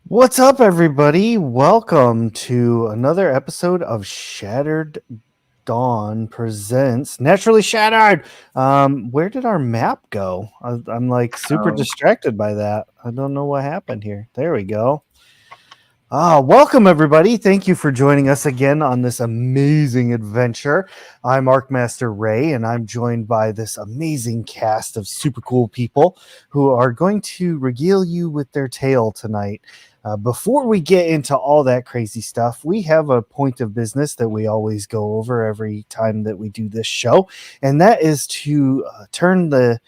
What's up, everybody? Welcome to another episode of Shattered Dawn presents Naturally Shattered. Where did our map go? I'm like super distracted by that. I don't know what happened here. There we go. Welcome, everybody. Thank you for joining us again on this amazing adventure. I'm Arcmaster Ray, and I'm joined by this amazing cast of super cool people who are going to regale you with their tale tonight. Before we get into all that crazy stuff, we have a point of business that we always go over every time that we do this show, and that is to turn the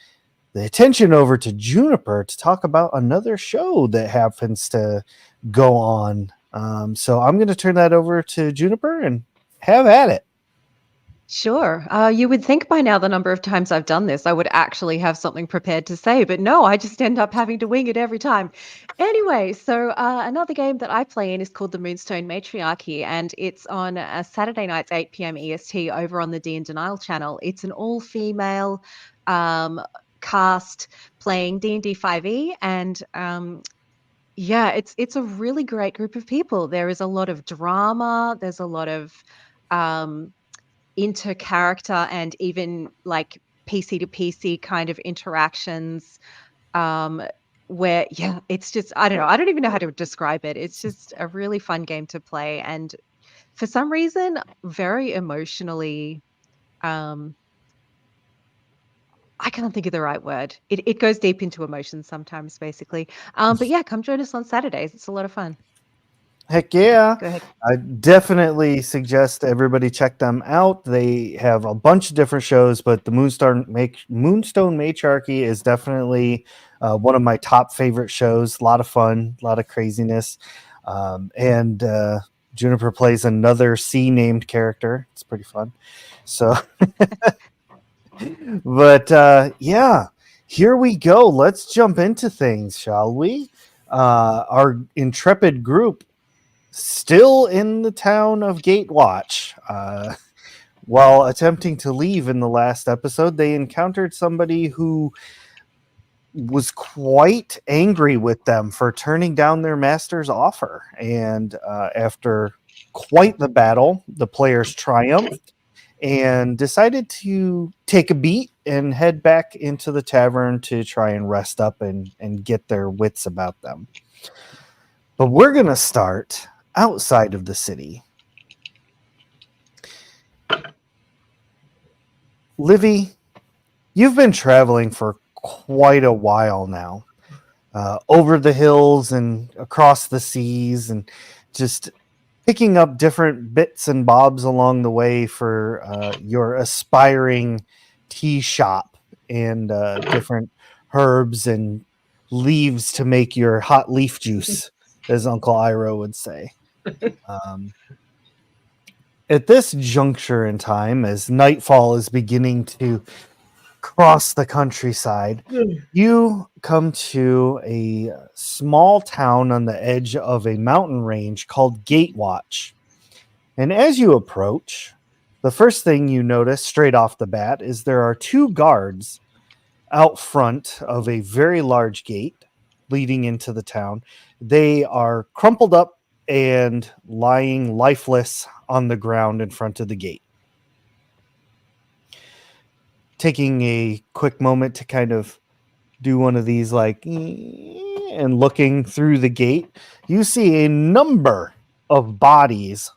attention over to Juniper to talk about another show that happens to go on. So I'm going to turn that over to Juniper and have at it. Sure. You would think by now the number of times I've done this, I would actually have something prepared to say, but no, I just end up having to wing it every time. Anyway, so another game that I play in is called the Moonstone Matriarchy, and it's on Saturday nights, 8 p.m. EST over on the D and Denial channel. It's an all-female cast playing D&D 5e, and yeah, it's a really great group of people. There is a lot of drama. There's a lot of inter-character and even like PC to PC kind of interactions, where it's just, I don't know, I don't even know how to describe it. It's just a really fun game to play, and for some reason very emotionally, I can't think of the right word. It goes deep into emotions sometimes, basically. But yeah, come join us on Saturdays. It's a lot of fun. Heck yeah. Go ahead. I definitely suggest everybody check them out. They have a bunch of different shows, but the Moonstone Matriarchy is definitely one of my top favorite shows. A lot of fun, a lot of craziness. And Juniper plays another C-named character. It's pretty fun. So, but yeah, here we go. Let's jump into things, shall we? Our intrepid group still in the town of Gatewatch. While attempting to leave in the last episode, they encountered somebody who was quite angry with them for turning down their master's offer. And after quite the battle, the players triumphed and decided to take a beat and head back into the tavern to try and rest up and get their wits about them. But we're going to start outside of the city. Livy, you've been traveling for quite a while now, over the hills and across the seas, and just picking up different bits and bobs along the way for your aspiring tea shop and different herbs and leaves to make your hot leaf juice, as Uncle Iro would say. At this juncture in time, as nightfall is beginning to cross the countryside, you come to a small town on the edge of a mountain range called Gatewatch. And as you approach, the first thing you notice straight off the bat is there are two guards out front of a very large gate leading into the town. They are crumpled up and lying lifeless on the ground in front of the gate. Taking a quick moment to kind of do one of these like and looking through the gate, you see a number of bodies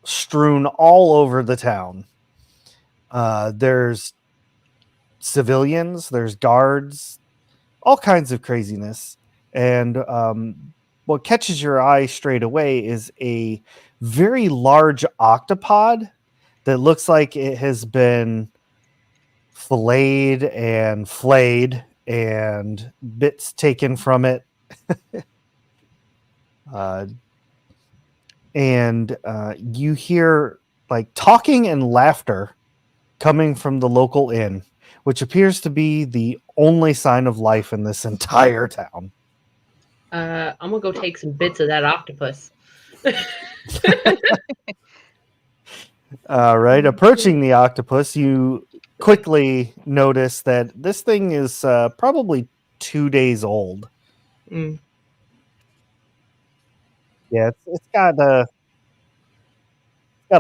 strewn all over the town. There's civilians, there's guards, all kinds of craziness. And what catches your eye straight away is a very large octopod that looks like it has been filleted and flayed and bits taken from it. And you hear like talking and laughter coming from the local inn, which appears to be the only sign of life in this entire town. I'm gonna go take some bits of that octopus. All right, approaching the octopus, you quickly notice that this thing is probably 2 days old. Yeah, it's got a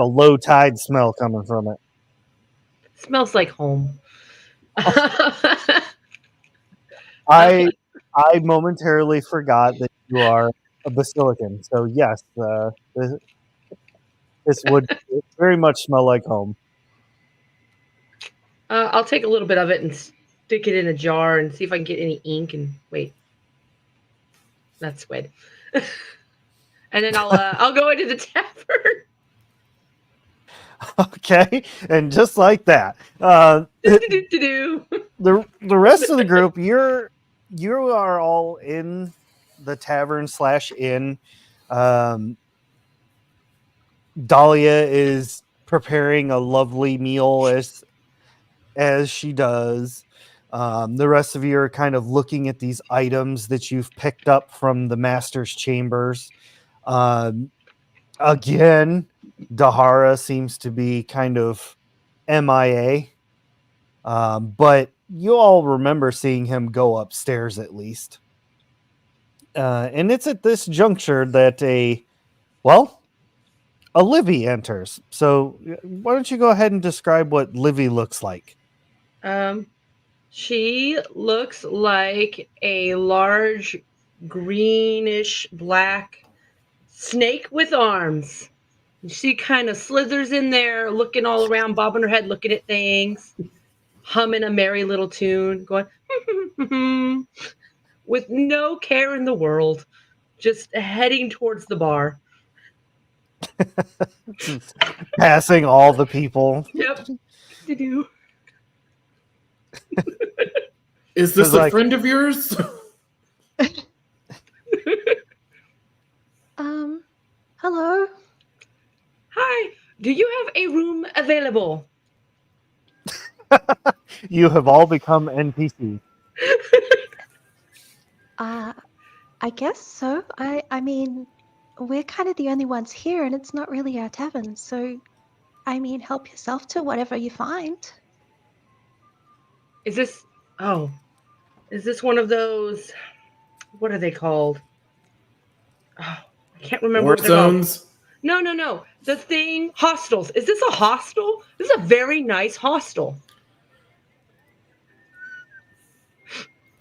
low tide smell coming from it. Smells like home. I momentarily forgot that you are a basilican. So yes, this would very much smell like home. I'll take a little bit of it and stick it in a jar and see if I can get any ink. And wait, that's squid. And then I'll go into the tavern. Okay, and just like that, Do-do-do-do-do. the rest of the group, you are all in the tavern / inn. Dahlia is preparing a lovely meal as she does. The rest of you are kind of looking at these items that you've picked up from the master's chambers. Again, Dahara seems to be kind of MIA. But you all remember seeing him go upstairs at least. And it's at this juncture that a Livy enters. So why don't you go ahead and describe what Livy looks like? She looks like a large greenish black snake with arms. She kind of slithers in there, looking all around, bobbing her head, looking at things, humming a merry little tune, going with no care in the world, just heading towards the bar. Passing all the people. Yep. Do-do. Is this It's a like- friend of yours? Hello. Hi, do you have a room available? You have all become NPCs. I guess so. I mean, we're kind of the only ones here, and it's not really our tavern. So, I mean, help yourself to whatever you find. Is this one of those, what are they called? Oh, I can't remember War what they're called. zones? No. The thing, hostels. Is this a hostel? This is a very nice hostel.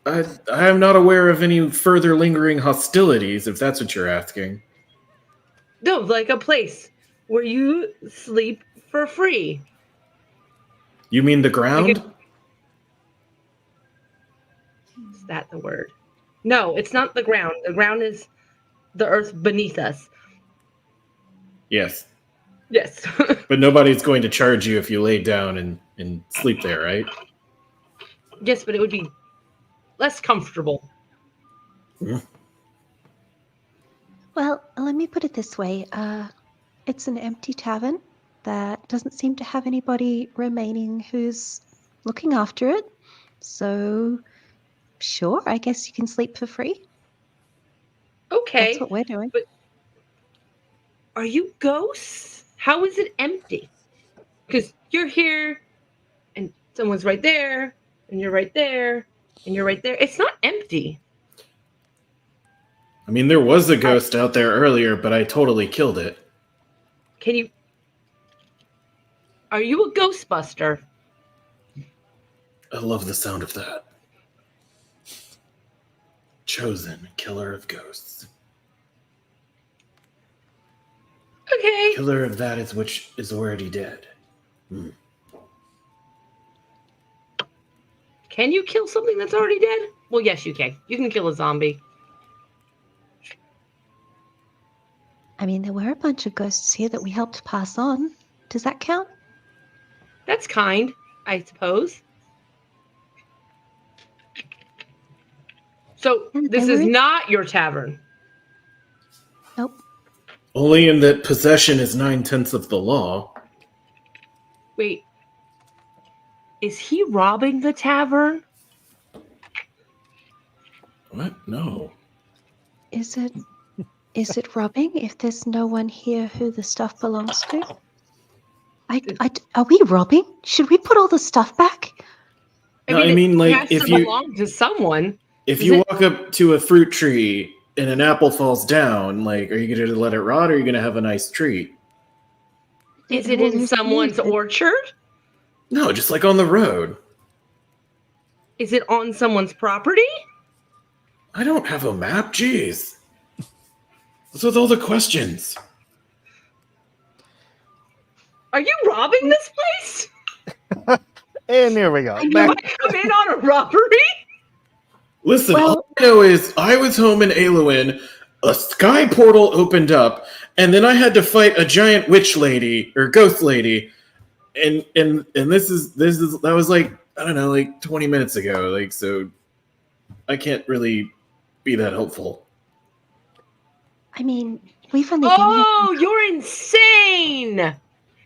I am not aware of any further lingering hostilities, if that's what you're asking. No, like a place where you sleep for free. You mean the ground? Is that the word? No, it's not the ground. The ground is the earth beneath us. Yes. Yes. But nobody's going to charge you if you lay down and sleep there, right? Yes, but it would be less comfortable. Well, let me put it this way. It's an empty tavern that doesn't seem to have anybody remaining who's looking after it. So, sure, I guess you can sleep for free. Okay. That's what we're doing. But are you ghosts? How is it empty? Because you're here, and someone's right there, and you're right there, and you're right there. It's not empty. I mean, there was a ghost out there earlier, but I totally killed it. Are you a ghostbuster? I love the sound of that. Chosen killer of ghosts. Okay. Killer of that is which is already dead. Can you kill something that's already dead? Well, yes, you can. You can kill a zombie. I mean, there were a bunch of ghosts here that we helped pass on. Does that count? That's kind, I suppose. So, Yeah, this they is were- not your tavern. Nope. Only in that possession is 9/10 of the law. Wait. Is he robbing the tavern? What? No. Is it robbing if there's no one here who the stuff belongs to? Are we robbing? Should we put all the stuff back? No, I mean, it like, has if to you- belong to someone. If Is you it- walk up to a fruit tree and an apple falls down, like, are you going to let it rot or are you going to have a nice treat? Is it in someone's orchard? No, just like on the road. Is it on someone's property? I don't have a map, jeez. What's with all the questions? Are you robbing this place? And here we go. Do Back- I come in on a robbery? Listen, Well- all I know is I was home in Aluin, a sky portal opened up, and then I had to fight a giant witch lady or ghost lady, and this is that was like, I don't know, like 20 minutes ago, like, so I can't really be that helpful. I mean, we've only been here. Oh, you're insane!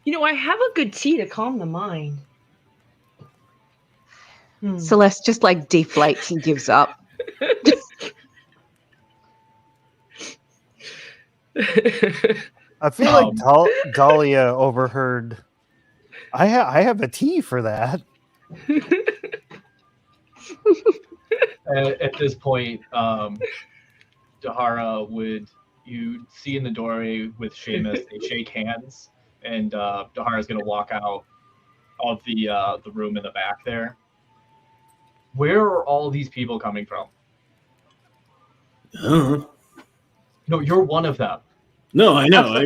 You know, I have a good tea to calm the mind. Celeste just like deflates and gives up. I feel like Dahlia overheard. I have a tea for that. At this point, Dahara you see in the doorway with Seamus, they shake hands, and Dahara's going to walk out of the room in the back there. Where are all these people coming from? Uh-huh. No, you're one of them. No, I know.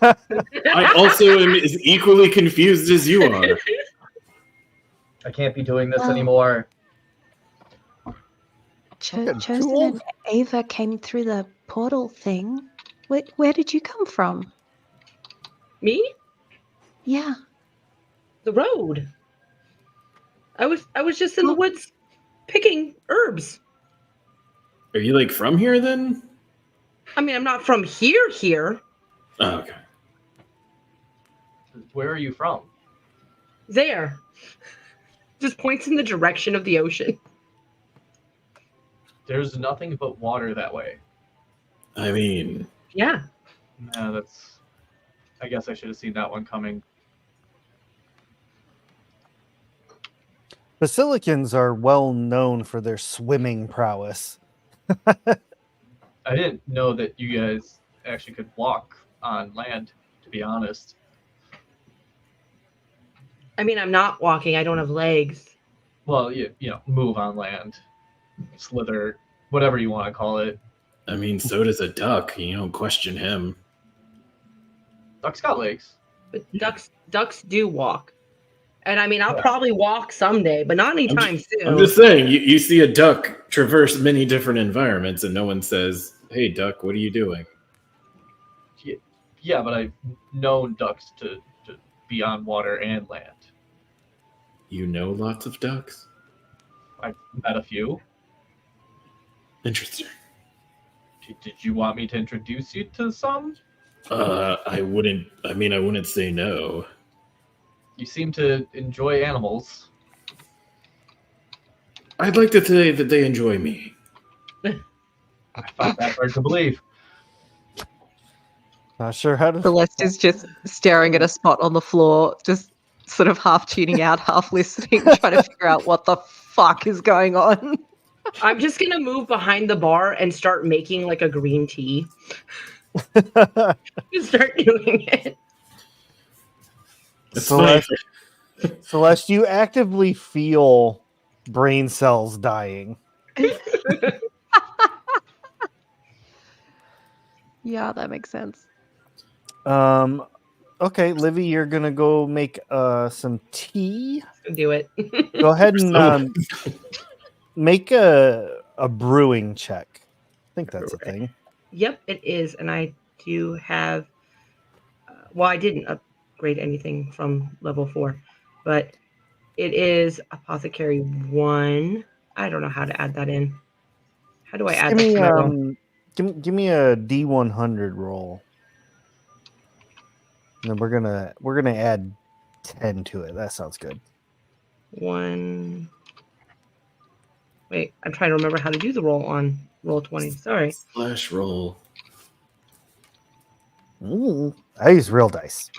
I also am as equally confused as you are. I can't be doing this anymore. Chosen and Ava came through the portal thing. Where did you come from? Me? Yeah. The road. I was just in the woods picking herbs. Are you like from here then? I mean, I'm not from here. Oh, okay. Where are you from? There. Just points in the direction of the ocean. There's nothing but water that way. I mean, Yeah. Yeah, I guess I should have seen that one coming. Basilicans are well known for their swimming prowess. I didn't know that you guys actually could walk on land, to be honest. I mean, I'm not walking. I don't have legs. Well, you know, move on land, slither, whatever you want to call it. I mean, so does a duck. You don't question him. Duck's got legs. But ducks do walk. And I mean, I'll probably walk someday, but not anytime soon. I'm just saying, you see a duck traverse many different environments, and no one says, "Hey, duck, what are you doing?" Yeah, but I've known ducks to be on water and land. You know lots of ducks? I've met a few. Interesting. Did you want me to introduce you to some? I wouldn't say no. You seem to enjoy animals. I'd like to say that they enjoy me. I find that hard to believe. Not sure how to. Celeste is just staring at a spot on the floor, just sort of half tuning out, half listening, trying to figure out what the fuck is going on. I'm just going to move behind the bar and start making like a green tea. Just start doing it. It's Celeste, you actively feel brain cells dying. Yeah, that makes sense. Okay, Livy, you're gonna go make some tea. Do it. Go ahead and make a brewing check. I think that's a thing. Yep, it is. And I do have, well, I didn't upgrade anything from level 4, but it is Apothecary 1. I don't know how to add that in. How do I add that to my roll? Give me a D100 roll. And then we're gonna add 10 to it. That sounds good. 1. Wait, I'm trying to remember how to do the roll on roll 20. Sorry. / roll. Ooh, I use real dice.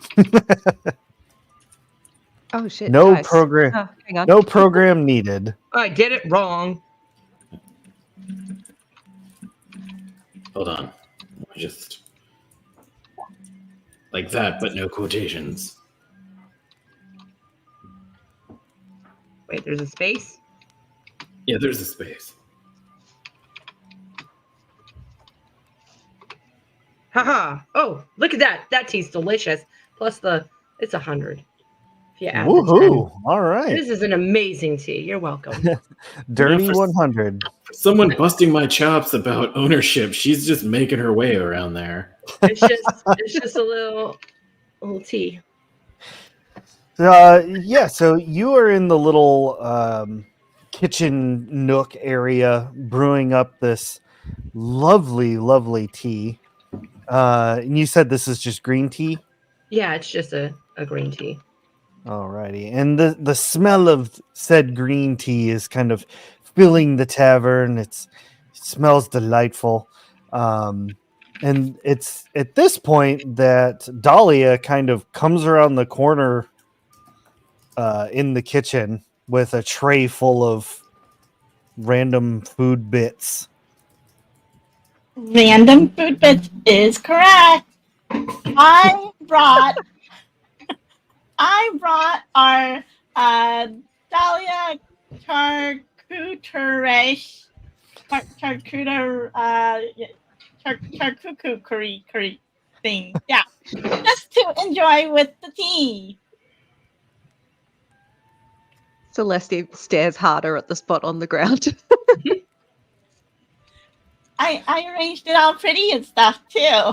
Oh shit! No dice. program. Oh, hang on. No program needed. I did it wrong. Hold on. Just like that, but no quotations. Wait, there's a space? Yeah, there's a space. Haha. Oh, look at that. That tea's delicious. Plus it's 100. If you add the 10. Woohoo! All right, This is an amazing tea. You're welcome. dirty for- 100. For someone busting my chops about ownership, she's just making her way around there. It's just a little tea. Yeah, so you are in the little kitchen nook area brewing up this lovely tea. And you said this is just green tea? Yeah, it's just a green tea. Alrighty. And the smell of said green tea is kind of filling the tavern. It smells delightful. And it's at this point that Dahlia kind of comes around the corner in the kitchen with a tray full of random food bits. Random food bits is correct. I brought our Dahlia charcuterie curry thing. Yeah, just to enjoy with the tea. Celeste stares harder at the spot on the ground. I arranged it all pretty and stuff too.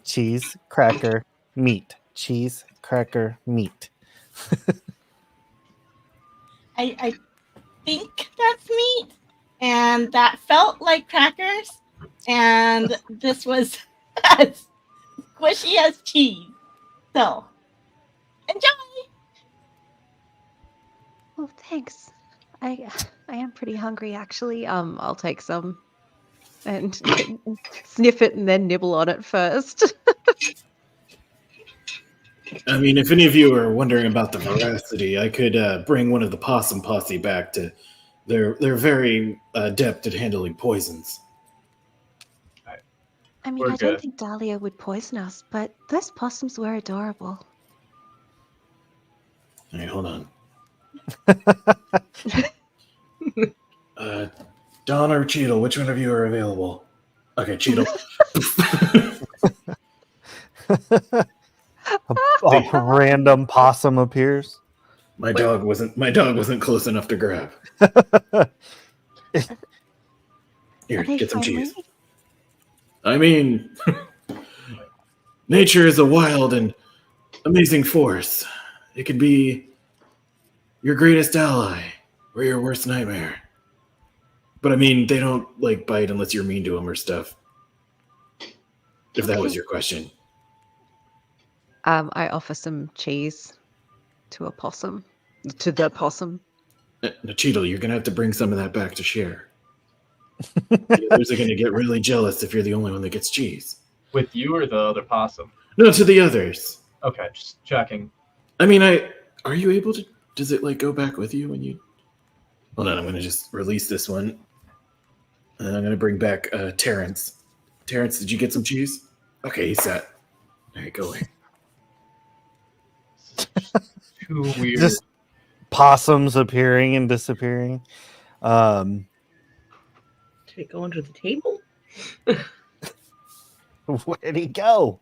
Cheese, cracker, meat. Cheese, cracker, meat. I think that's meat, and that felt like crackers, and this was as squishy as cheese. So, enjoy! Oh, thanks. I am pretty hungry actually. I'll take some and sniff it and then nibble on it first. I mean, if any of you are wondering about the veracity, I could bring one of the possum posse back to. They're very adept at handling poisons. I mean, We're I don't good. think Dahlia would poison us, but those possums were adorable. Hey, hold on. Don or Cheadle, which one of you are available? Okay, Cheadle. A random possum appears. My dog wasn't close enough to grab. Here, Are they get some friendly? cheese. I mean, nature is a wild and amazing force. It can be your greatest ally or your worst nightmare. But I mean, they don't like bite unless you're mean to them or stuff. If that was your question. I offer some cheese to a possum. To the possum. Now, Cheadle, you're gonna have to bring some of that back to share. The others are gonna get really jealous if you're the only one that gets cheese. With you or the other possum? No, to the others. Okay, just checking. I mean, are you able to? Does it like go back with you when you? Hold on, I'm gonna just release this one, and I'm gonna bring back Terrence. Terrence, did you get some cheese? Okay, he's set. All right, go away. Too weird. Just possums appearing and disappearing. Did it go under the table? Where'd he go?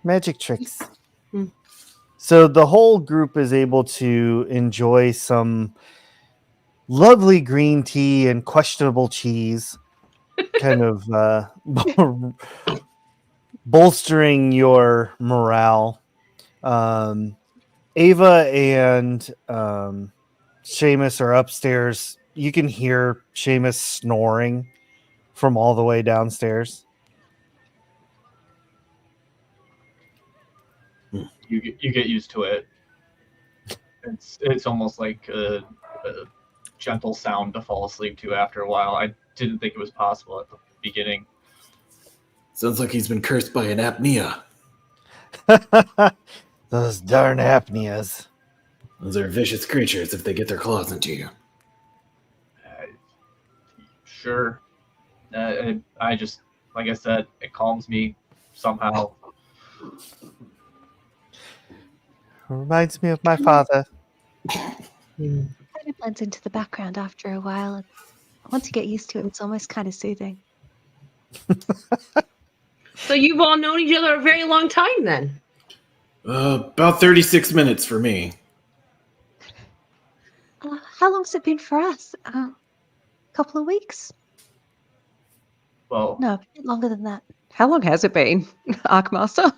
Magic tricks. Hmm. So the whole group is able to enjoy some lovely green tea and questionable cheese, kind of bolstering your morale. Ava and Seamus are upstairs. You can hear Seamus snoring from all the way downstairs. You get used to it. It's almost like a gentle sound to fall asleep to after a while. I didn't think it was possible at the beginning. Sounds like he's been cursed by an apnea. Those darn apneas. Those are vicious creatures if they get their claws into you. sure. I just, like I said, it calms me somehow. Reminds me of my father. Kind of blends into the background after a while. Once you get used to it, it's almost kind of soothing. So you've all known each other a very long time then. About 36 minutes for me. How long's it been for us? Couple of weeks? Well, No, a bit longer than that. How long has it been, Arkmaster?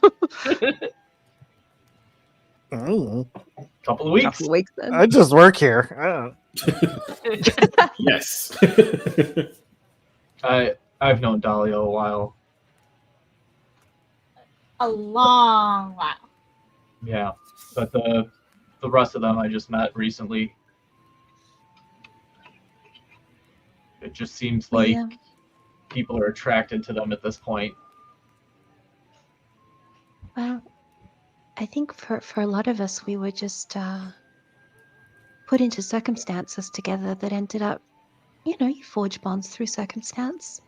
Mm, couple of weeks. Couple of weeks then. I just work here. Yes. I've known Dahlia a while. A long while. Yeah, but the rest of them I just met recently. It just seems like Yeah. people are attracted to them at this point. Well, I think for a lot of us, we were just put into circumstances together that ended up, you forge bonds through circumstance.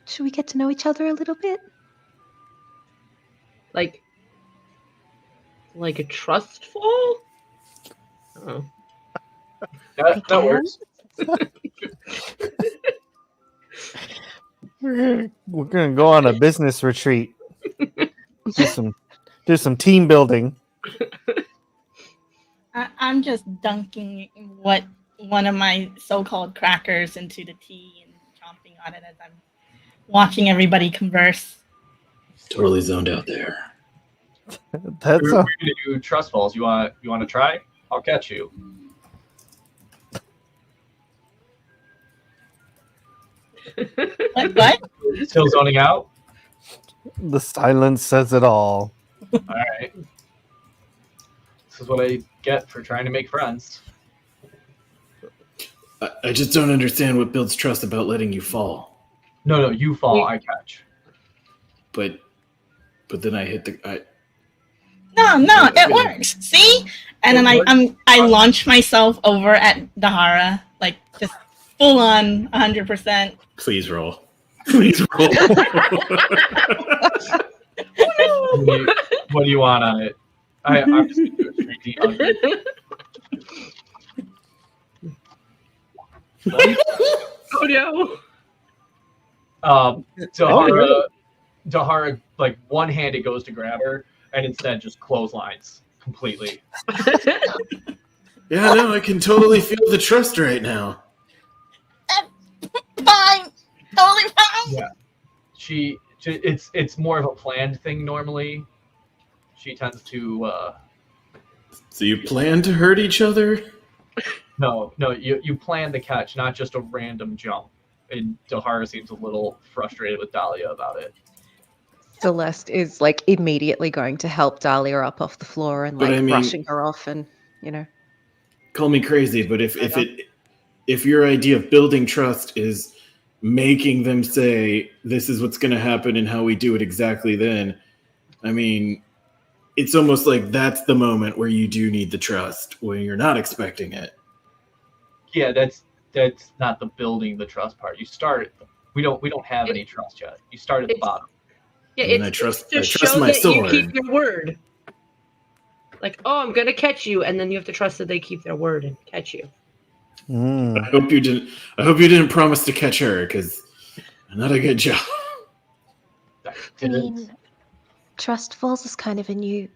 Should we get to know each other a little bit? Like a trust fall? Oh. That works. We're gonna go on a business retreat. Do some team building. I'm just dunking one of my so-called crackers into the tea and chomping on it as I'm watching everybody converse. Totally zoned out there. That's We're gonna do trust falls. You want to try? I'll catch you. What? Still zoning out? the silence says it all. All right. This is what I get for trying to make friends. I just don't understand what builds trust about letting you fall. No, you fall, I catch. But then I hit the. No, it works. See? And then I launch myself over at Dahara, like just full on 100%. Please roll. Please roll. What do you want on it? I'm just gonna do a 3D under. Oh no. Dahara, like one-handed goes to grab her, and instead just clotheslines completely. Yeah, no, I can totally feel the trust right now. Fine. Totally fine. Yeah. It's more of a planned thing normally. She tends to So you plan to hurt each other? no, you plan the catch, not just a random jump. And Dahara seems a little frustrated with Dahlia about it. Celeste is like immediately going to help Dahlia up off the floor and But like I mean- brushing her off, and Call me crazy, but if your idea of building trust is making them say this is what's going to happen and how we do it exactly, then I mean, it's almost like that's the moment where you do need the trust when you're not expecting it. Yeah, that's not the building the trust part. You start. We don't have any trust yet. You start at the bottom. Yeah, And I it's trust to show my that you sword. keep your word. Like, oh, I'm gonna catch you, and then you have to trust that they keep their word and catch you. Mm. I hope you didn't promise to catch her, because not a good job. I I mean, trust falls is kind of a new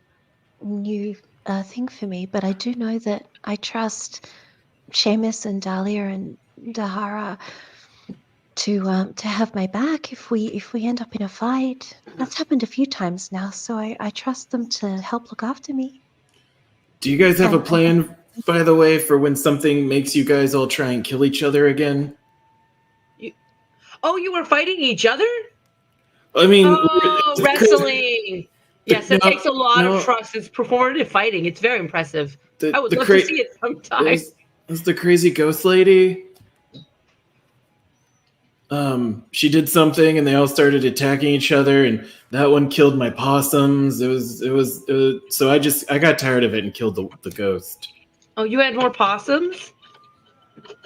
thing for me, but I do know that I trust Seamus and Dahlia and Dahara to have my back if we end up in a fight. That's happened a few times now, so I trust them to help look after me. Do you guys have a plan, by the way, for when something makes you guys all try and kill each other again? Oh, you were fighting each other? I mean, Oh, it's crazy. wrestling. Yes, it No, takes a lot no. of trust. It's performative fighting. It's very impressive. The- I would the love cra- to see it sometime. was the crazy ghost lady. She did something, and they all started attacking each other, and that one killed my possums. It was. So I got tired of it and killed the ghost. Oh, you had more possums?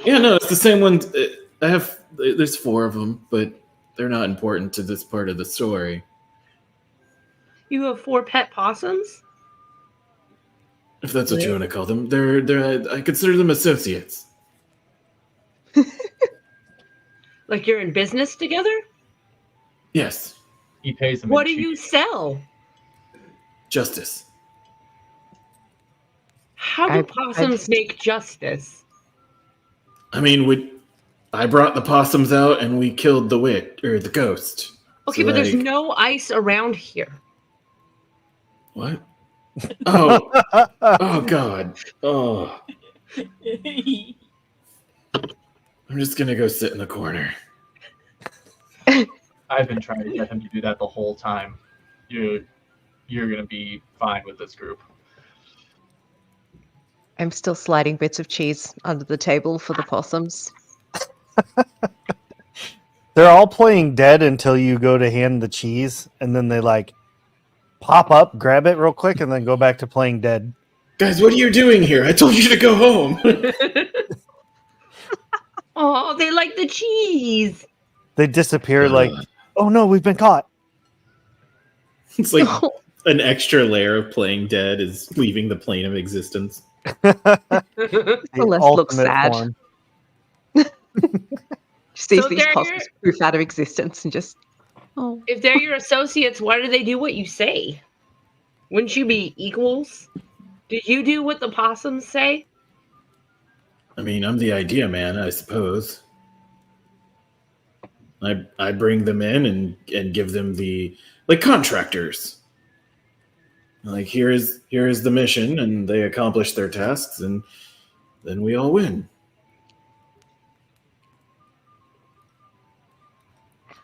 Yeah, no, it's the same one. I have. There's 4 of them, but they're not important to this part of the story. You have 4 pet possums? If that's what you want to call them, they're. I consider them associates. Like you're in business together? Yes, He pays them. What in do you cheese. sell? justice. How do possums make justice? I mean, I brought the possums out and we killed the witch or the ghost. Okay, So, but there's like- no ice around here. What? Oh, oh God. Oh, I'm just gonna go sit in the corner. I've been trying to get him to do that the whole time. You're gonna be fine with this group. I'm still sliding bits of cheese under the table for the possums. They're all playing dead until you go to hand the cheese, and then they like pop up, grab it real quick, and then go back to playing dead. Guys, what are you doing here? I told you to go home. Oh, they like the cheese. They disappear like, oh no, we've been caught. It's like an extra layer of playing dead is leaving the plane of existence. The Celeste looks ultimate sad. form. She sees So these they're possums poof out of existence and just, oh. If they're your associates, why do they do what you say? Wouldn't you be equals? Did you do what the possums say? I mean, I'm the idea man, I suppose. I bring them in and give them the like contractors. Like here is the mission, and they accomplish their tasks, and then we all win.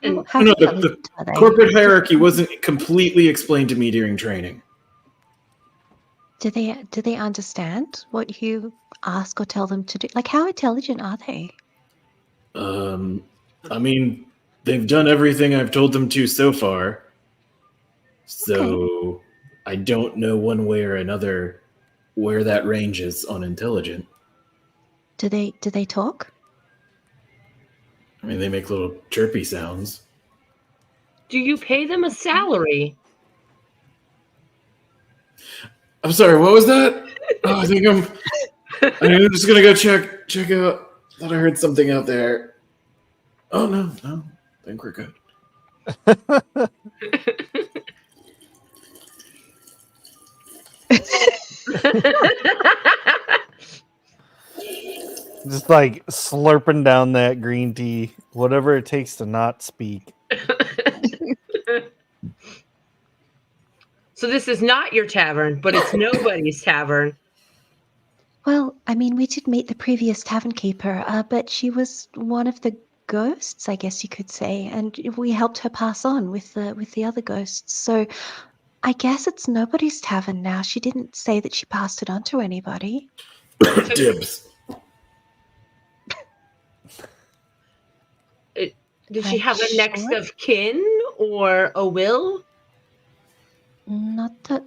And How No, intelligent the are they? corporate hierarchy wasn't completely explained to me during training. Do they understand what you ask or tell them to do? Like, how intelligent are they? I mean, they've done everything I've told them to so far. So I don't know one way or another where that range is on intelligent. Do they talk? I mean, they make little chirpy sounds. do you pay them a salary? I'm sorry, what was that? Oh, I'm just gonna go check out. Thought I heard something out there. Oh no, I think we're good. Just like slurping down that green tea, whatever it takes to not speak. So this is not your tavern, but it's nobody's tavern. Well, I mean, we did meet the previous tavern keeper, but she was one of the ghosts, I guess you could say, and we helped her pass on with the other ghosts. So I guess it's nobody's tavern now. She didn't say that she passed it on to anybody. Dibs. Did she have a Sure. next of kin or a will? Not that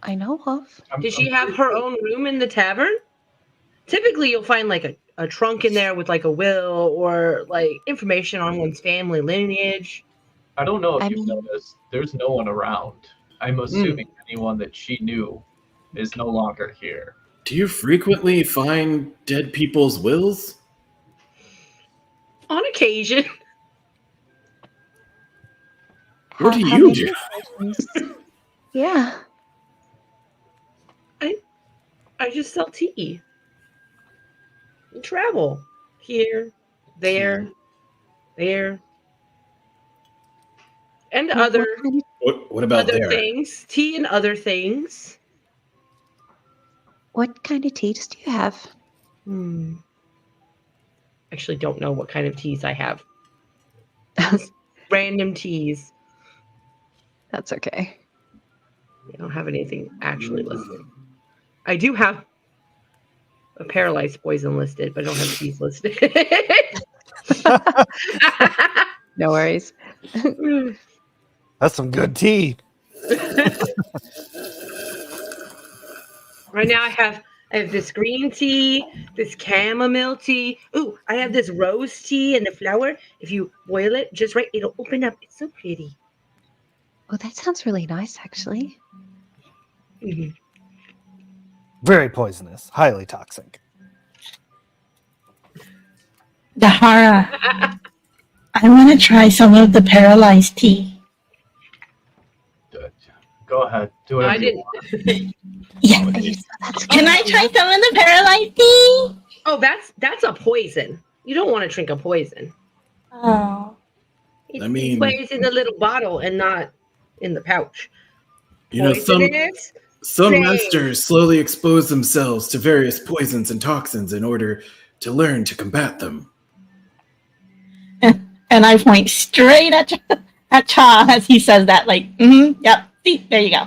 I know of. Did she have her own room in the tavern? Typically, you'll find like a trunk in there with like a will or like information on one's family lineage. I don't know if I you've mean- noticed. There's no one around. I'm assuming anyone that she knew is no longer here. Do you frequently find dead people's wills? On occasion. What do How you many do? occasions? Yeah. I just sell tea. And travel. Here, there, there. And What other kind of- What about other there? things. Tea and other things. What kind of teas do you have? Actually don't know what kind of teas I have. Random teas. That's okay. I don't have anything actually listed. I do have a paralyzed poison listed, but I don't have teas listed. No worries. That's some good tea. Right now I have I have this green tea, this chamomile tea. Ooh, I have this rose tea and the flower. If you boil it just right, it'll open up. It's so pretty. Oh, that sounds really nice, actually. Mhm. Very poisonous, highly toxic. Dahara, I want to try some of the paralyzed tea. Go ahead. Do whatever I you didn't. want. Yeah. That's Can I try some of the paralyzed tea? Oh, that's a poison. You don't want to drink a poison. Oh. It's, I mean- it's why it's in the little bottle and not in the pouch. You know, some Poisonous? some Same. masters slowly expose themselves to various poisons and toxins in order to learn to combat them. And I point straight at Cha as he says that, like, yep, see, there you go.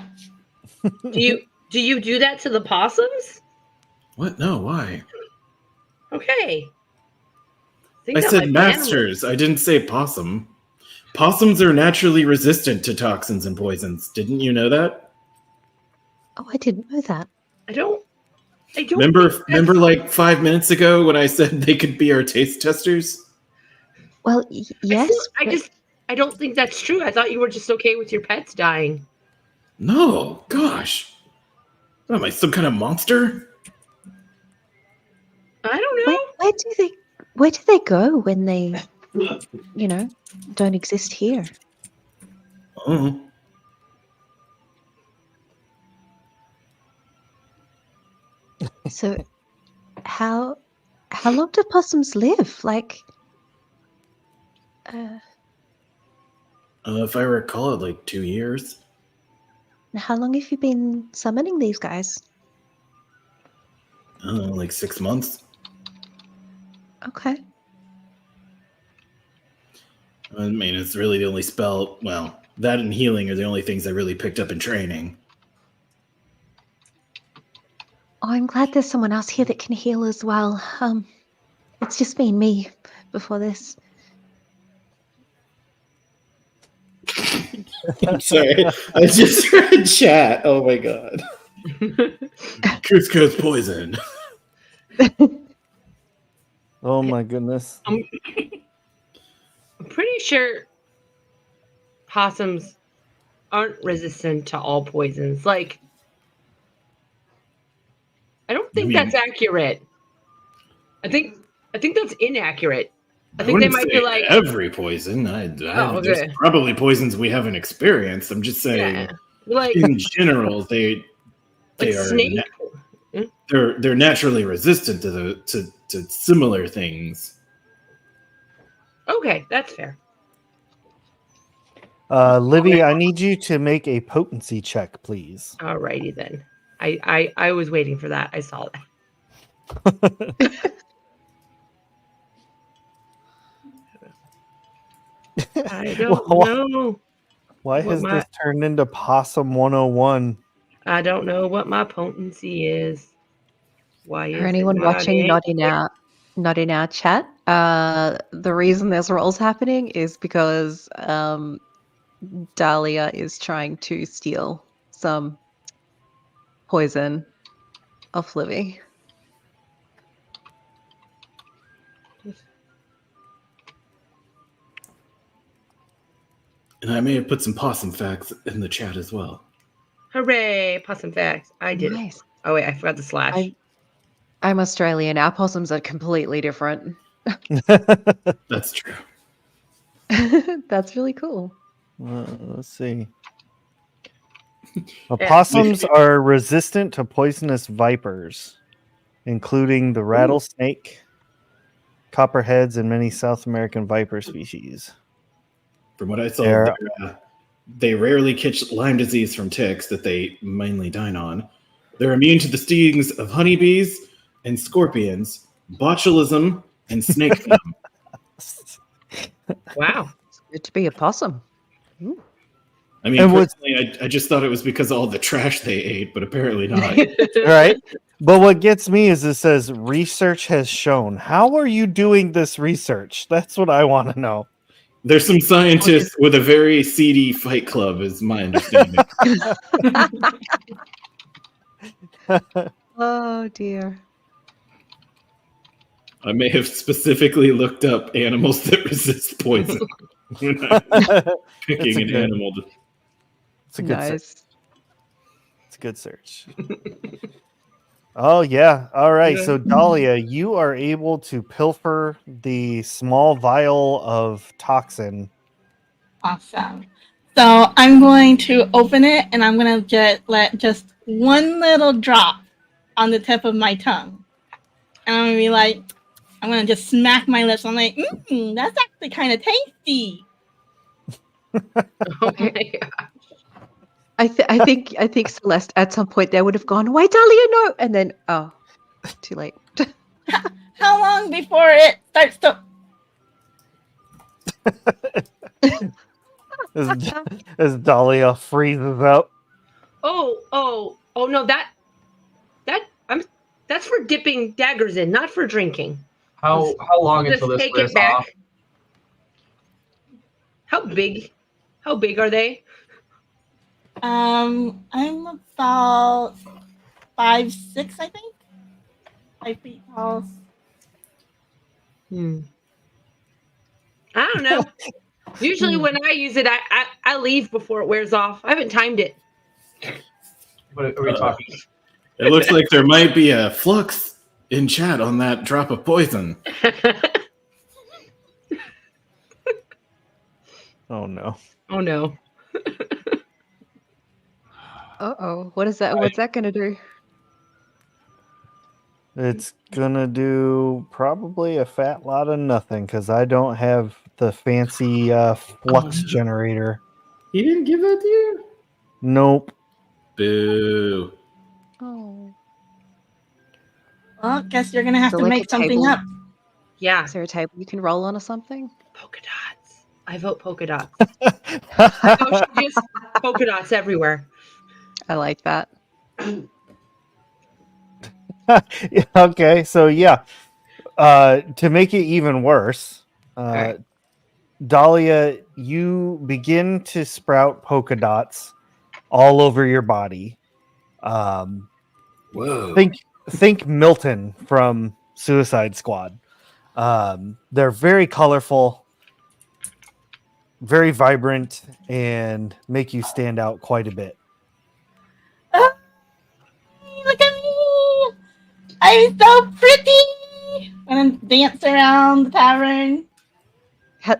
Do you do that to the possums? What? No, why? Okay. I said masters. I didn't say possum. Possums are naturally resistant to toxins and poisons. Didn't you know that? Oh, I didn't know that. I don't. Remember like 5 minutes ago when I said they could be our taste testers? Well, yes. I don't think that's true. I thought you were just okay with your pets dying. No, gosh. What, am I some kind of monster? I don't know. Where do they go when they, don't exist here? Oh. So, how long do possums live? Like, If I recall, like 2 years. how long have you been summoning these guys? Like 6 months. Okay. I mean, it's really the only spell. Well, that and healing are the only things I really picked up in training. Oh, I'm glad there's someone else here that can heal as well. It's just been me before this. I'm sorry. I just read chat. Oh my god. Cusco's poison. Oh my goodness. I'm pretty sure possums aren't resistant to all poisons. Like, I don't think that's accurate. I think that's inaccurate. I think they wouldn't might say be like every poison. There's probably poisons we haven't experienced. I'm just saying, yeah, like in general, they like are snake. they're naturally resistant to similar things. Okay, that's fair. Livy, I need you to make a potency check, please. Alrighty then. I was waiting for that. I saw that. I don't know. Why has this turned into Possum 101? I don't know what my potency is. Why is For anyone watching, not in our chat, the reason there's rolls happening is because Dahlia is trying to steal some poison off Livy. And I may have put some possum facts in the chat as well. Hooray, possum facts. I did it. Nice. Oh wait, I forgot the slash. I'm Australian. Our possums are completely different. That's true. That's really cool. Let's see. Opossums are resistant to poisonous vipers, including the rattlesnake, copperheads, and many South American viper species. From what I saw, they rarely catch Lyme disease from ticks that they mainly dine on. They're immune to the stings of honeybees and scorpions, botulism, and snake venom. Wow. It's good to be a possum. Ooh. I mean, personally, I just thought it was because of all the trash they ate, but apparently not. Right? But what gets me is it says research has shown. How are you doing this research? That's what I want to know. There's some scientists with a very seedy fight club, is my understanding. Oh dear. I may have specifically looked up animals that resist poison when I'm picking an animal. It's a good search. Nice. It's a good search. Oh yeah. All right. Yeah. So Dahlia, you are able to pilfer the small vial of toxin. Awesome. So I'm going to open it, and I'm going to let just one little drop on the tip of my tongue. And I'm going to be like, I'm going to just smack my lips. I'm like, that's actually kind of tasty. Oh my god. I think Celeste at some point there would have gone, wait, Dahlia, no, and then too late. How long before it starts to... As Dahlia freezes up. Oh no, that's for dipping daggers in, not for drinking. How long Just until this take wears it back. off? How big are they? I'm about 5'6", I think. 5 feet tall. I don't know. Usually when I use it, I leave before it wears off. I haven't timed it. What are we talking? It looks like there might be a flux in chat on that drop of poison. Oh no. Oh no. Uh-oh. What is that? What's that gonna do? It's gonna do probably a fat lot of nothing because I don't have the fancy flux generator. He didn't give that to you? Nope. Boo. Oh. Well, guess you're gonna have So to like make a something table. up. Yeah, Is there a table you can roll on or something? polka dots. I vote polka dots. I vote just polka dots everywhere. I like that. Okay, so yeah. To make it even worse, Okay. Dahlia, you begin to sprout polka dots all over your body. Whoa. Think Milton from Suicide Squad. They're very colorful, very vibrant, and make you stand out quite a bit. Look at me! I'm so pretty! And then dance around the tavern.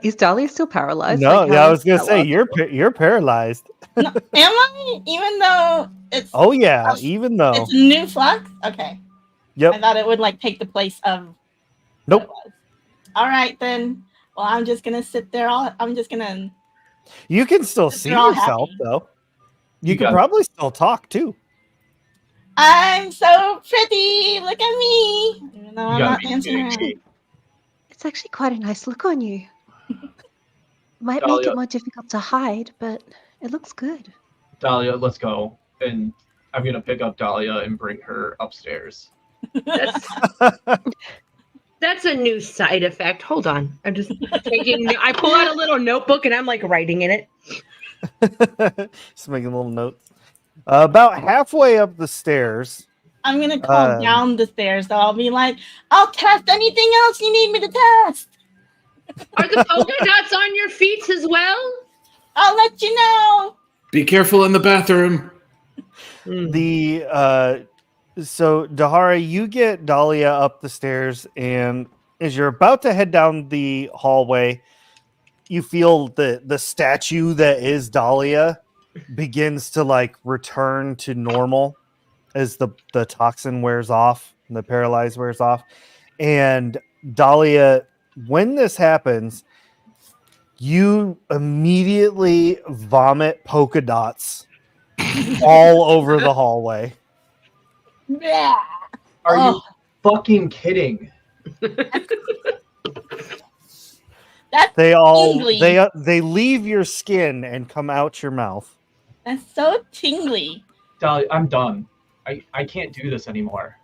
Is Dahlia still paralyzed? No, Like, yeah, how I was is gonna that say possible? you're paralyzed. No, am I? Even though it's Oh yeah, Oh, even though. it's a new flux? Okay. I Yep. thought it would like take the place of Nope. what it was. All right then. Well, I'm just gonna sit there. I'm just gonna. You can still see They're all yourself happy. though. You You can got it. probably still talk too. I'm so pretty. Look at me. Even though You I'm gotta not be dancing kidding me. around. It's actually quite a nice look on you. Might make Dahlia. it more difficult to hide, but it looks good. Dahlia, let's go. And I'm gonna pick up Dahlia and bring her upstairs. That's a new side effect. Hold on. I'm just taking. I pull out a little notebook and I'm like writing in it. Just making little notes. About halfway up the stairs. I'm gonna call down the stairs. So I'll be like, I'll test anything else you need me to test. Are the polka dots on your feet as well? I'll let you know. Be careful in the bathroom. So Dahara, you get Dahlia up the stairs, and as you're about to head down the hallway, you feel the statue that is Dahlia begins to like return to normal as the toxin wears off, and the paralyze wears off. And Dahlia, when this happens, you immediately vomit polka dots all over the hallway. Yeah. Are Oh. you fucking kidding? That's They all tingly. they leave your skin and come out your mouth. That's so tingly. Dahlia, I'm done. I can't do this anymore.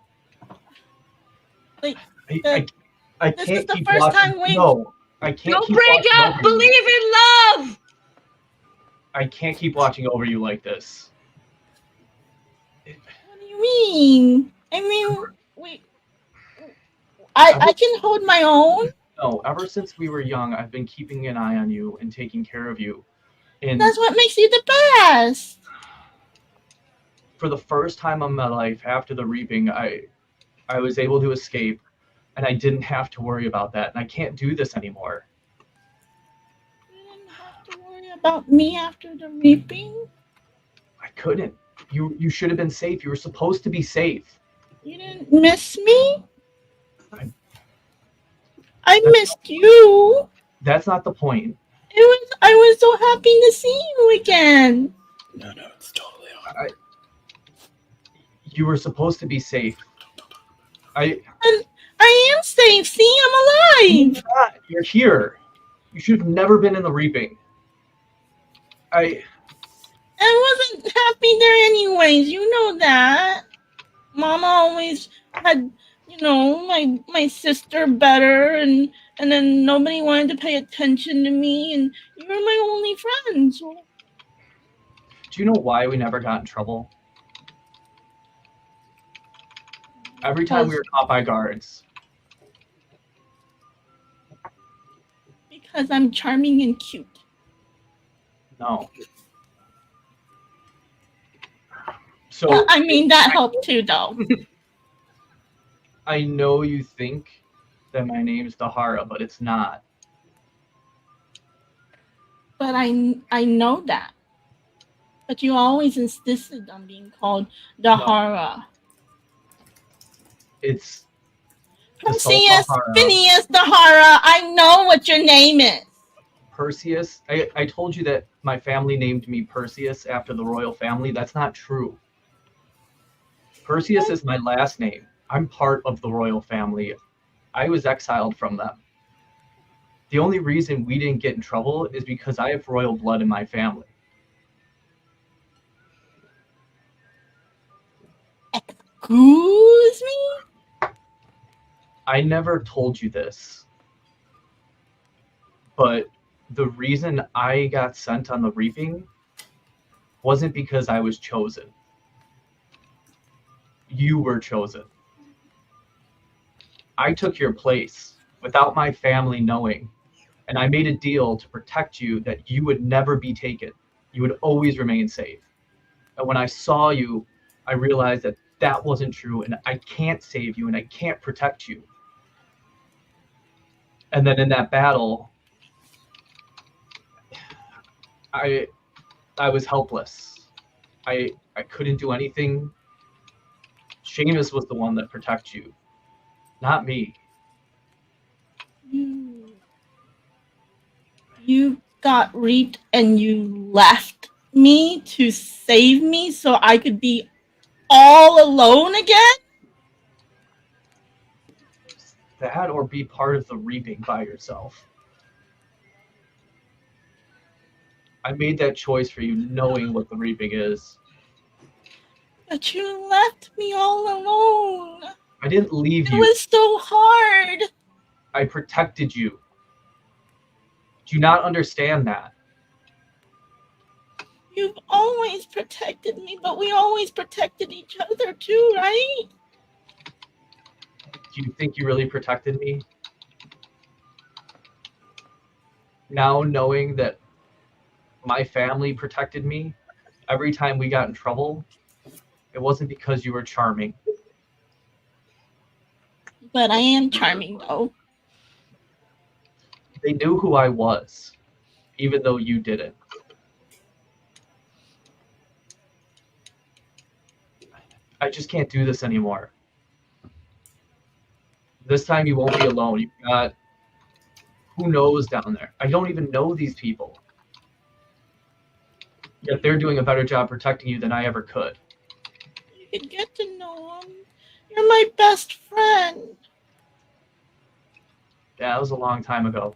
Like, I this can't is the keep first watching. time we- No, I can't. Don't keep break watching up. over you. Believe in love. I can't keep watching over you like this. What do you mean? I mean, I can hold my own. No, ever since we were young, I've been keeping an eye on you and taking care of you. And That's what makes you the best. for the first time in my life after the reaping, I was able to escape, and I didn't have to worry about that. And I can't do this anymore. You didn't have to worry about me after the reaping. I couldn't. You should have been safe. You were supposed to be safe. You didn't miss me. I- I That's- missed you. That's not the point. I was so happy to see you again. No, it's totally all right. You were supposed to be safe. I am safe. See, I'm alive. You're not. You're here. You should have never been in the reaping. I wasn't happy there anyways. You know that. Mama always had, my sister better, and then nobody wanted to pay attention to me, and you were my only friend. So Do you know why we never got in trouble? Every time we were caught by guards. because I'm charming and cute. No. So Well, I mean, that helped too, though. I know you think that my name's Dahara, but it's not. But I know that. But you always insisted on being called Dahara. It's Perseus, Dahara. Phineas, Dahara. I know what your name is. Perseus. I told you that my family named me Perseus after the royal family. That's not true. Perseus is my last name. I'm part of the royal family. I was exiled from them. The only reason we didn't get in trouble is because I have royal blood in my family. Excuse me? I never told you this, but the reason I got sent on the reaping wasn't because I was chosen. You were chosen. I took your place without my family knowing, and I made a deal to protect you that you would never be taken. You would always remain safe. And when I saw you, I realized that that wasn't true, and I can't save you, and I can't protect you. And then in that battle, I was helpless. I couldn't do anything. Seamus was the one that protected you, not me. You got reaped and you left me to save me so I could be all alone again? That or be part of the reaping by yourself. I made that choice for you knowing what the reaping is. But you left me all alone. I didn't leave It you. was so hard. I protected you. Do you not understand that? You've always protected me, but we always protected each other too, right? Do you think you really protected me? Now knowing that my family protected me every time we got in trouble, it wasn't because you were charming. But I am charming, though. They knew who I was, even though you didn't. I just can't do this anymore. This time you won't be alone. You've got who knows down there. I don't even know these people. Yet they're doing a better job protecting you than I ever could. You could get to know him. You're my best friend. Yeah, that was a long time ago.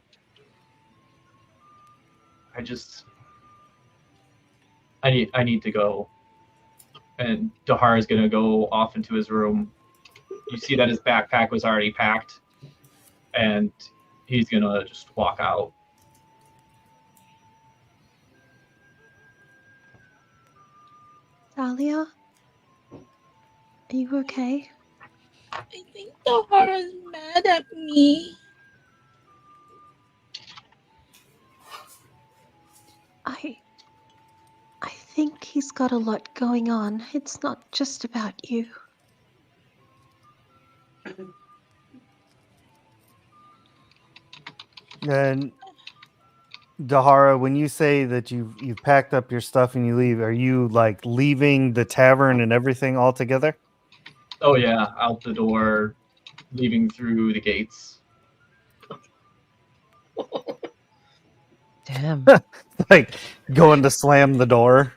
I need to go. And Dahar is gonna go off into his room. You see that his backpack was already packed, and he's gonna just walk out. Dahlia? Are you okay? I think Dohara's mad at me. I think he's got a lot going on. It's not just about you. And Dahara, when you say that you've packed up your stuff and you leave, are you like leaving the tavern and everything altogether? Oh yeah, out the door, leaving through the gates. Damn. Like going to slam the door.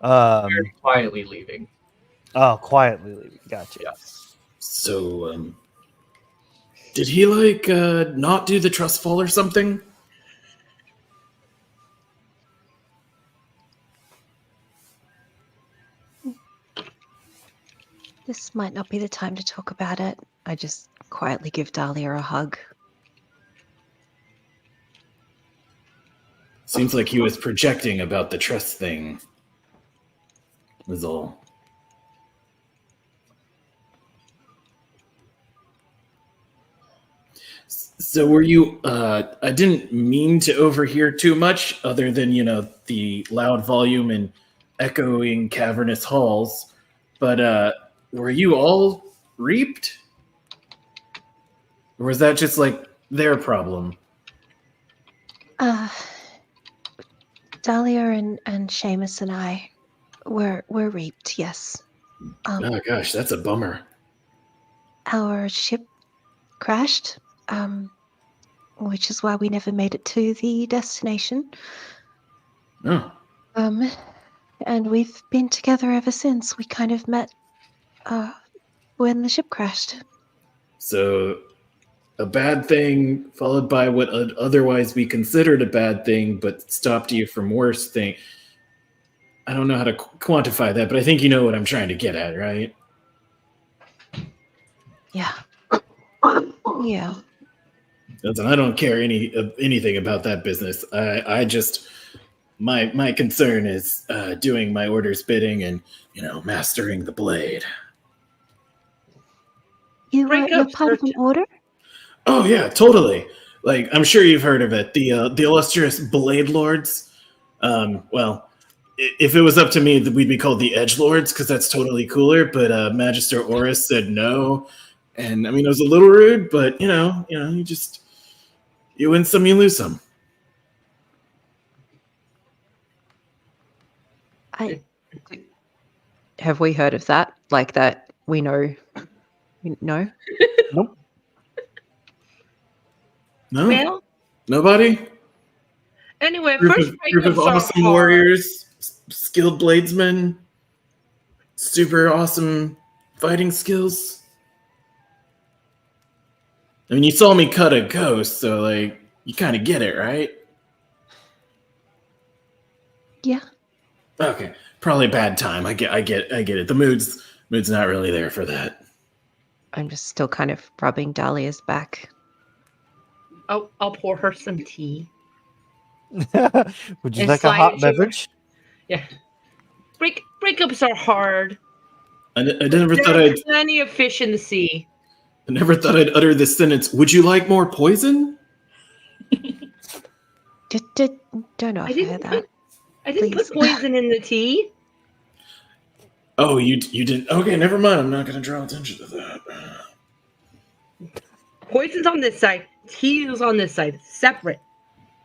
Very quietly leaving. Oh, quietly leaving. Gotcha. Yes. So, did he like not do the trust fall or something? This might not be the time to talk about it. I just quietly give Dahlia a hug. Seems like he was projecting about the trust thing. Was all. So were you, I didn't mean to overhear too much other than, the loud volume and echoing cavernous halls, but were you all reaped? Or was that just like their problem? Dahlia and Seamus and I were reaped, yes. Oh gosh, that's a bummer. Our ship crashed, which is why we never made it to the destination. Oh, And we've been together ever since. We kind of met when the ship crashed. so a bad thing followed by what would otherwise be considered a bad thing, but stopped you from worse thing. I don't know how to quantify that, but I think you know what I'm trying to get at, right? Yeah. Yeah. Listen, I don't care anything about that business. I just my concern is doing my order's bidding and mastering the blade. You're Breakups part of an are- order? Oh yeah, totally. Like I'm sure you've heard of it. The illustrious Blade Lords. Well, if it was up to me, we'd be called the Edge Lords because that's totally cooler. But Magister Oris said no, and I mean it was a little rude, but you win some, you lose some. Have we heard of that? Like that we know? No? Nope. No, Well, nobody. anyway, Group first of breakups are awesome hard. warriors, skilled bladesmen, super awesome fighting skills. I mean, you saw me cut a ghost, so like you kind of get it, right? Yeah. Okay, probably a bad time. I get it. The mood's not really there for that. I'm just still kind of rubbing Dahlia's back. I'll pour her some tea. Would you And like a slide hot it to her. beverage? Yeah. Breakups are hard. I never thought There's plenty of fish in the sea. I'd utter this sentence. Would you like more poison? Don't know I if I heard didn't that. I didn't Please. put poison in the tea. Oh, you didn't. Okay, never mind. I'm not going to draw attention to that. Poison's on this side. Tea is on this side. Separate.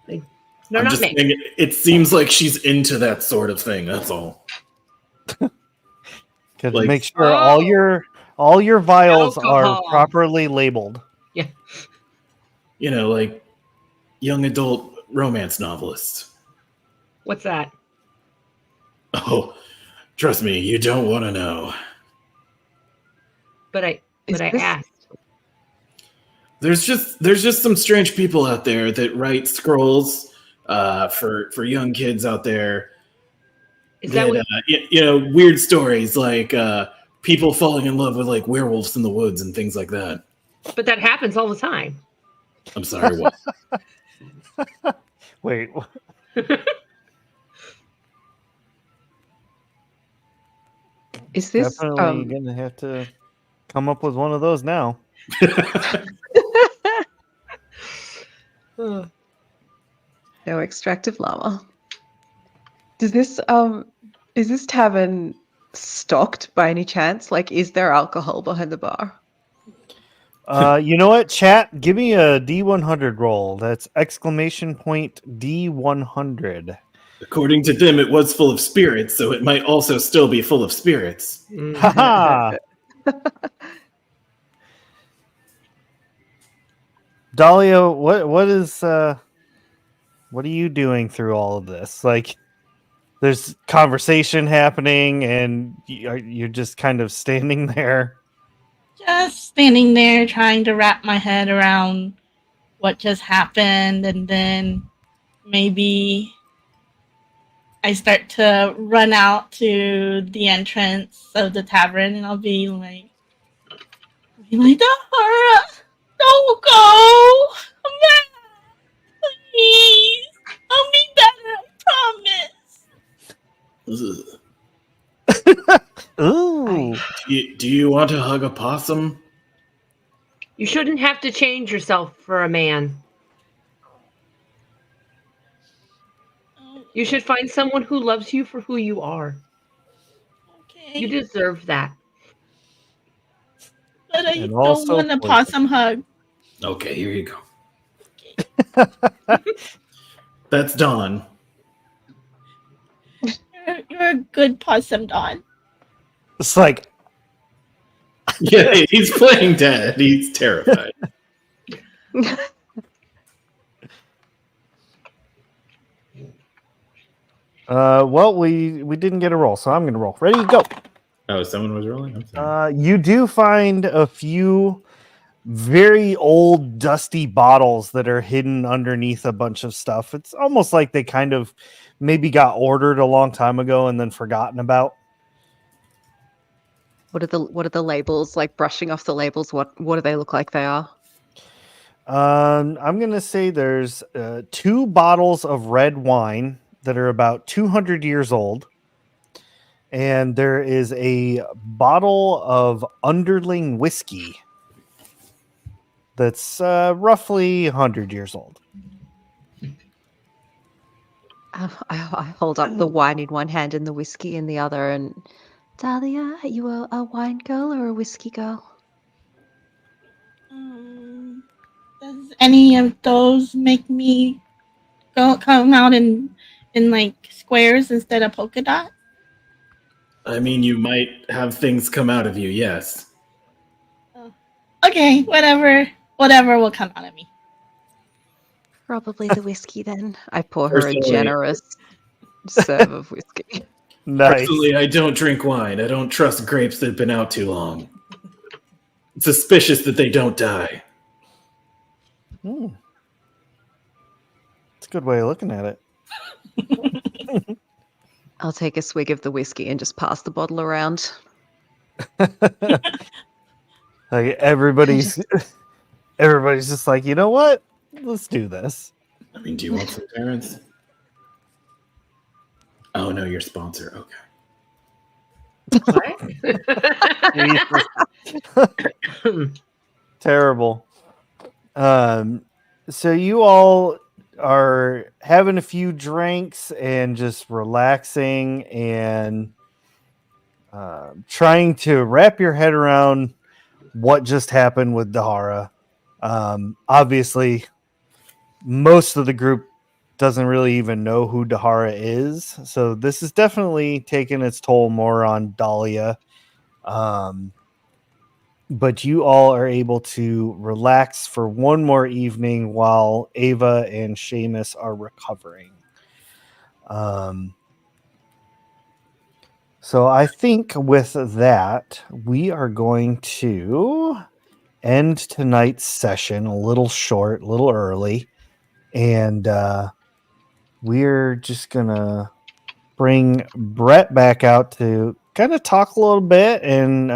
Like, they're I'm not just mixed. saying it seems like she's into that sort of thing. That's all. Because Like- make sure Oh. all your vials are Alcohol. properly labeled. Yeah. Like young adult romance novelist. What's that? Oh, trust me, you don't want to know. But I Is this- asked. There's just some strange people out there that write scrolls for young kids out there. Is that what Weird stories like people falling in love with like werewolves in the woods and things like that. but that happens all the time. I'm sorry, what? Wait, Is this definitely gonna have to come up with one of those now. No extractive llama. Is this tavern stocked by any chance? Like, is there alcohol behind the bar? You know what, chat? Give me a D100 roll. That's exclamation point D100. According to them, it was full of spirits, so it might also still be full of spirits. Haha! Dahlia, what are you doing through all of this? Like, there's conversation happening, and you're just kind of standing there. Just standing there trying to wrap my head around what just happened, and then maybe I start to run out to the entrance of the tavern, and I'll be like, Dahara, don't go! Come back! Please! I'll be better, I promise! Ooh. Do you want to hug a possum? You shouldn't have to change yourself for a man. You should find someone who loves you for who you are. Okay. You deserve that. But I And don't also want a poison. possum hug. Okay, here you go. That's Dawn. You're a good possum, Dawn. It's like, Yeah, he's playing dead. He's terrified. well, we didn't get a roll, so I'm going to roll. Ready, go. Oh, someone was rolling? I'm sorry. You do find a few very old, dusty bottles that are hidden underneath a bunch of stuff. It's almost like they kind of maybe got ordered a long time ago and then forgotten about. What are the labels? Like, brushing off the labels, what do they look like they are? I'm going to say there's 2 bottles of red wine that are about 200 years old. And there is a bottle of underling whiskey that's roughly 100 years old. I hold up the wine in one hand and the whiskey in the other. And Dahlia, are you a wine girl or a whiskey girl? Does any of those make me come out in like squares instead of polka dot? I mean, you might have things come out of you, yes. Okay, whatever will come out of me. Probably the whiskey then. I pour her a Personally- generous serve of whiskey. Nice. Personally, I don't drink wine. I don't trust grapes that have been out too long. It's suspicious that they don't die. It's a good way of looking at it. I'll take a swig of the whiskey and just pass the bottle around. Like everybody's just like, you know what? Let's do this. I mean, do you want some parents? Oh, no, your sponsor. Okay. Terrible. So you all are having a few drinks and just relaxing and trying to wrap your head around what just happened with Dahara. Obviously, most of the group doesn't really even know who Dahara is, so this is definitely taking its toll more on Dahlia. But you all are able to relax for one more evening while Ava and Seamus are recovering. So I think with that, we are going to end tonight's session a little short, a little early. And we're just going to bring Brett back out to kind of talk a little bit, and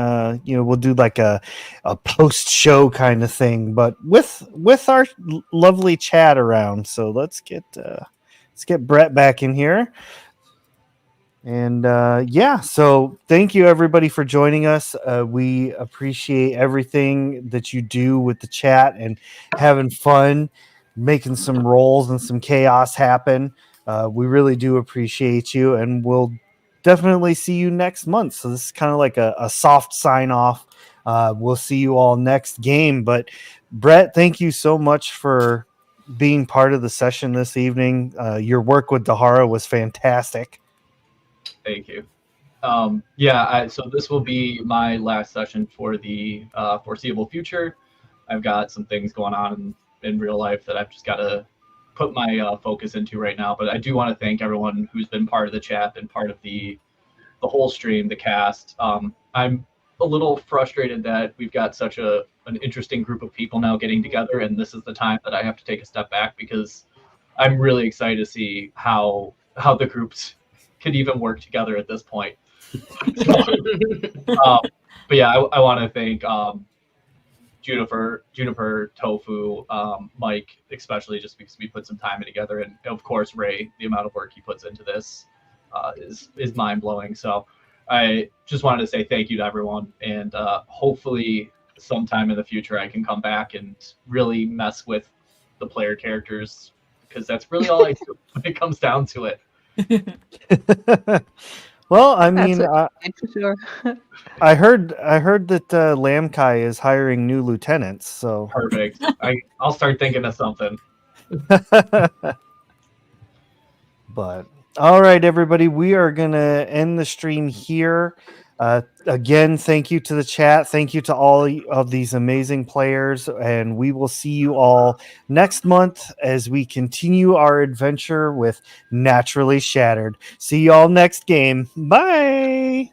we'll do like a post-show kind of thing, but with our lovely chat around. So let's get Brett back in here. And yeah, so thank you everybody for joining us. We appreciate everything that you do with the chat and having fun, making some rolls and some chaos happen. We really do appreciate you, and we'll definitely see you next month. So this is kind of like a soft sign off. We'll see you all next game. But Brett, thank you so much for being part of the session this evening. Your work with Dahara was fantastic. Thank you. So this will be my last session for the foreseeable future. I've got some things going on in real life that I've just got to put my focus into right now. But I do want to thank everyone who's been part of the chat and part of the whole stream, the cast. I'm a little frustrated that we've got such an interesting group of people now getting together, and this is the time that I have to take a step back because I'm really excited to see how the groups could even work together at this point. But yeah, I want to thank Juniper, Tofu, Mike, especially just because we put some time in together, and of course Ray. The amount of work he puts into this is mind blowing. So I just wanted to say thank you to everyone, and hopefully sometime in the future I can come back and really mess with the player characters, because that's really all I do when it comes down to it. Well, I mean, For sure. I heard that Lamkai is hiring new lieutenants. So Perfect. I'll start thinking of something. But all right, everybody, we are gonna end the stream here. Again, thank you to the chat. Thank you to all of these amazing players, and we will see you all next month as we continue our adventure with Naturally Shattered. See you all next game. Bye.